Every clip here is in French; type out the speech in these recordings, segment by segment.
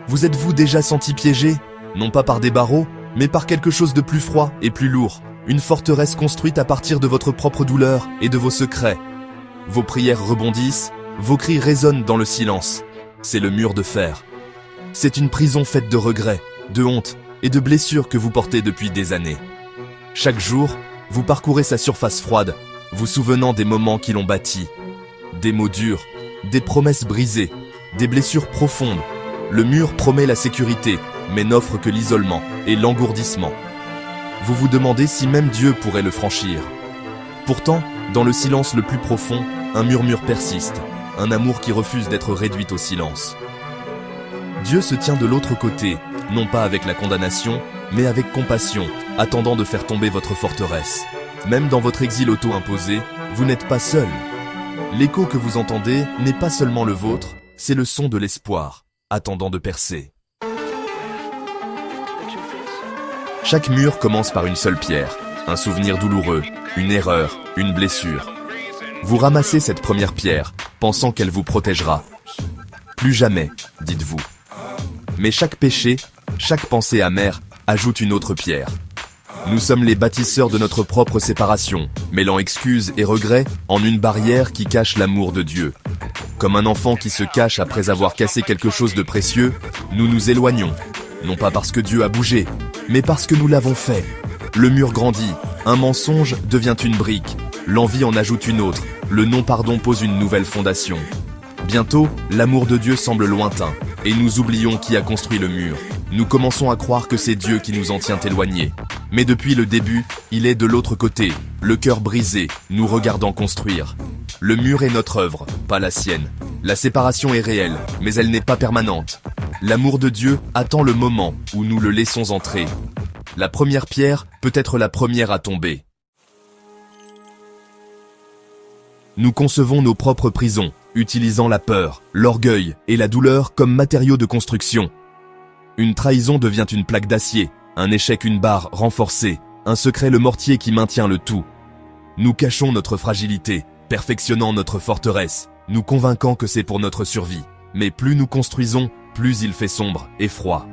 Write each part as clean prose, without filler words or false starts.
Vous êtes-vous déjà senti piégé? Non pas par des barreaux, mais par quelque chose de plus froid et plus lourd. Une forteresse construite à partir de votre propre douleur et de vos secrets. Vos prières rebondissent, vos cris résonnent dans le silence. C'est le mur de fer. C'est une prison faite de regrets, de honte et de blessures que vous portez depuis des années. Chaque jour, vous parcourez sa surface froide, vous souvenant des moments qui l'ont bâti. Des mots durs, des promesses brisées, des blessures profondes. Le mur promet la sécurité, mais n'offre que l'isolement et l'engourdissement. Vous vous demandez si même Dieu pourrait le franchir. Pourtant, dans le silence le plus profond, un murmure persiste, un amour qui refuse d'être réduit au silence. Dieu se tient de l'autre côté, non pas avec la condamnation, mais avec compassion, attendant de faire tomber votre forteresse. Même dans votre exil auto-imposé, vous n'êtes pas seul. L'écho que vous entendez n'est pas seulement le vôtre, c'est le son de l'espoir, attendant de percer. Chaque mur commence par une seule pierre, un souvenir douloureux, une erreur, une blessure. Vous ramassez cette première pierre, pensant qu'elle vous protégera. Plus jamais, dites-vous. Mais chaque péché, chaque pensée amère, ajoute une autre pierre. Nous sommes les bâtisseurs de notre propre séparation, mêlant excuses et regrets en une barrière qui cache l'amour de Dieu. Comme un enfant qui se cache après avoir cassé quelque chose de précieux, nous nous éloignons. Non pas parce que Dieu a bougé, mais parce que nous l'avons fait. Le mur grandit, un mensonge devient une brique, l'envie en ajoute une autre, le non-pardon pose une nouvelle fondation. Bientôt, l'amour de Dieu semble lointain, et nous oublions qui a construit le mur. Nous commençons à croire que c'est Dieu qui nous en tient éloignés. Mais depuis le début, il est de l'autre côté, le cœur brisé, nous regardant construire. Le mur est notre œuvre, pas la sienne. La séparation est réelle, mais elle n'est pas permanente. L'amour de Dieu attend le moment où nous le laissons entrer. La première pierre peut être la première à tomber. Nous concevons nos propres prisons, utilisant la peur, l'orgueil et la douleur comme matériaux de construction. Une trahison devient une plaque d'acier, un échec une barre renforcée, un secret le mortier qui maintient le tout. Nous cachons notre fragilité, perfectionnant notre forteresse, nous convainquant que c'est pour notre survie. Mais plus nous construisons, plus il fait sombre et froid.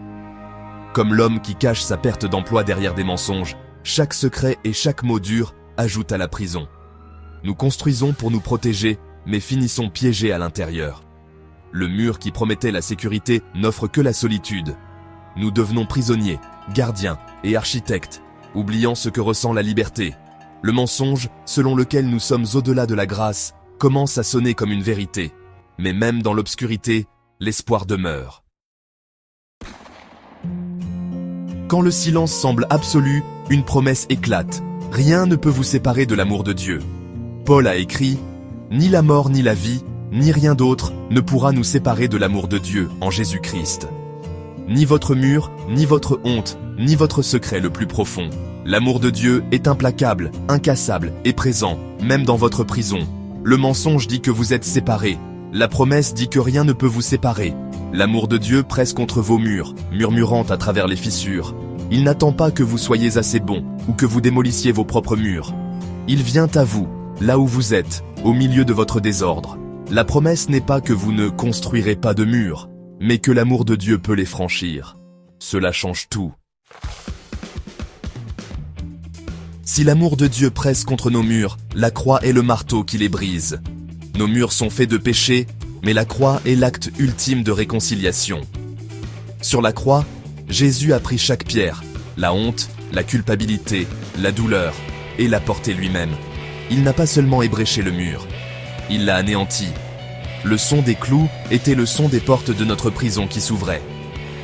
Comme l'homme qui cache sa perte d'emploi derrière des mensonges, chaque secret et chaque mot dur ajoutent à la prison. Nous construisons pour nous protéger, mais finissons piégés à l'intérieur. Le mur qui promettait la sécurité n'offre que la solitude. Nous devenons prisonniers, gardiens et architectes, oubliant ce que ressent la liberté. Le mensonge, selon lequel nous sommes au-delà de la grâce, commence à sonner comme une vérité. Mais même dans l'obscurité, l'espoir demeure. Quand le silence semble absolu, une promesse éclate. Rien ne peut vous séparer de l'amour de Dieu. Paul a écrit « Ni la mort ni la vie, ni rien d'autre ne pourra nous séparer de l'amour de Dieu en Jésus-Christ. » Ni votre mur, ni votre honte, ni votre secret le plus profond. L'amour de Dieu est implacable, incassable et présent, même dans votre prison. Le mensonge dit que vous êtes séparés. La promesse dit que rien ne peut vous séparer. L'amour de Dieu presse contre vos murs, murmurant à travers les fissures. Il n'attend pas que vous soyez assez bon ou que vous démolissiez vos propres murs. Il vient à vous, là où vous êtes, au milieu de votre désordre. La promesse n'est pas que vous ne construirez pas de murs, mais que l'amour de Dieu peut les franchir. Cela change tout. Si l'amour de Dieu presse contre nos murs, la croix est le marteau qui les brise. Nos murs sont faits de péché, mais la croix est l'acte ultime de réconciliation. Sur la croix, Jésus a pris chaque pierre, la honte, la culpabilité, la douleur, et l'a portée lui-même. Il n'a pas seulement ébréché le mur, il l'a anéanti. Le son des clous était le son des portes de notre prison qui s'ouvraient.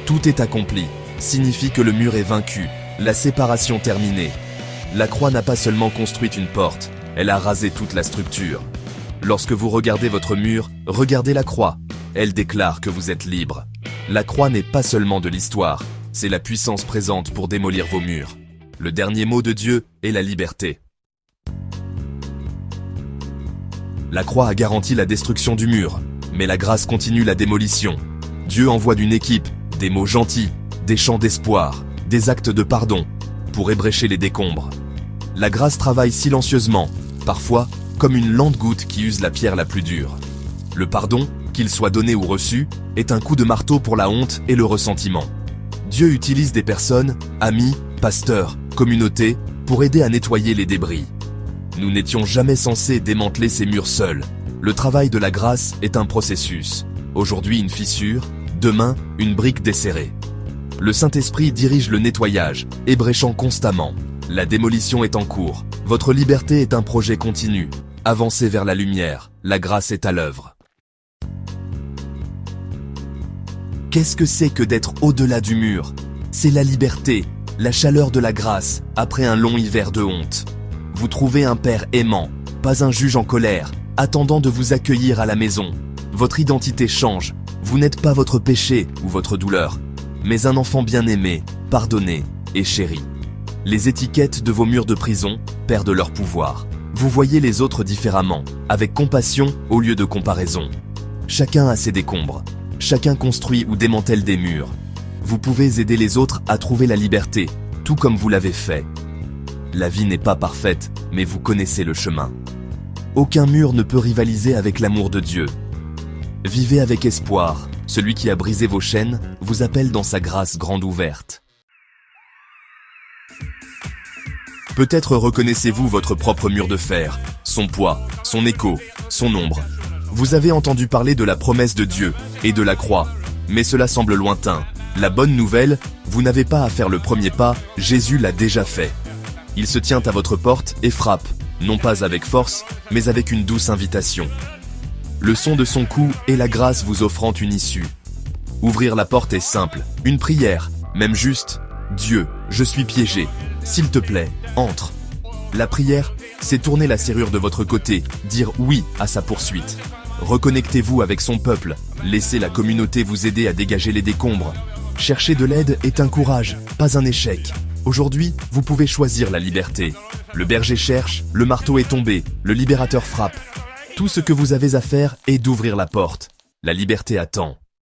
Tout est accompli, signifie que le mur est vaincu, la séparation terminée. La croix n'a pas seulement construit une porte, elle a rasé toute la structure. Lorsque vous regardez votre mur, regardez la croix. Elle déclare que vous êtes libre. La croix n'est pas seulement de l'histoire, c'est la puissance présente pour démolir vos murs. Le dernier mot de Dieu est la liberté. La croix a garanti la destruction du mur, mais la grâce continue la démolition. Dieu envoie d'une équipe, des mots gentils, des chants d'espoir, des actes de pardon, pour ébrécher les décombres. La grâce travaille silencieusement, parfois comme une lente goutte qui use la pierre la plus dure. Le pardon, qu'il soit donné ou reçu, est un coup de marteau pour la honte et le ressentiment. Dieu utilise des personnes, amis, pasteurs, communautés, pour aider à nettoyer les débris. Nous n'étions jamais censés démanteler ces murs seuls. Le travail de la grâce est un processus. Aujourd'hui une fissure, demain une brique desserrée. Le Saint-Esprit dirige le nettoyage, ébréchant constamment. La démolition est en cours. Votre liberté est un projet continu. Avancez vers la lumière, la grâce est à l'œuvre. Qu'est-ce que c'est que d'être au-delà du mur? C'est la liberté, la chaleur de la grâce, après un long hiver de honte. Vous trouvez un père aimant, pas un juge en colère, attendant de vous accueillir à la maison. Votre identité change, vous n'êtes pas votre péché ou votre douleur, mais un enfant bien-aimé, pardonné et chéri. Les étiquettes de vos murs de prison perdent leur pouvoir. Vous voyez les autres différemment, avec compassion au lieu de comparaison. Chacun a ses décombres. Chacun construit ou démantèle des murs. Vous pouvez aider les autres à trouver la liberté, tout comme vous l'avez fait. La vie n'est pas parfaite, mais vous connaissez le chemin. Aucun mur ne peut rivaliser avec l'amour de Dieu. Vivez avec espoir. Celui qui a brisé vos chaînes vous appelle dans sa grâce grande ouverte. Peut-être reconnaissez-vous votre propre mur de fer, son poids, son écho, son ombre. Vous avez entendu parler de la promesse de Dieu et de la croix, mais cela semble lointain. La bonne nouvelle, vous n'avez pas à faire le premier pas, Jésus l'a déjà fait. Il se tient à votre porte et frappe, non pas avec force, mais avec une douce invitation. Le son de son cou est la grâce vous offrant une issue. Ouvrir la porte est simple, une prière, même juste. Dieu, je suis piégé. S'il te plaît, entre. La prière, c'est tourner la serrure de votre côté, dire oui à sa poursuite. Reconnectez-vous avec son peuple, laissez la communauté vous aider à dégager les décombres. Chercher de l'aide est un courage, pas un échec. Aujourd'hui, vous pouvez choisir la liberté. Le berger cherche, le marteau est tombé, le libérateur frappe. Tout ce que vous avez à faire est d'ouvrir la porte. La liberté attend.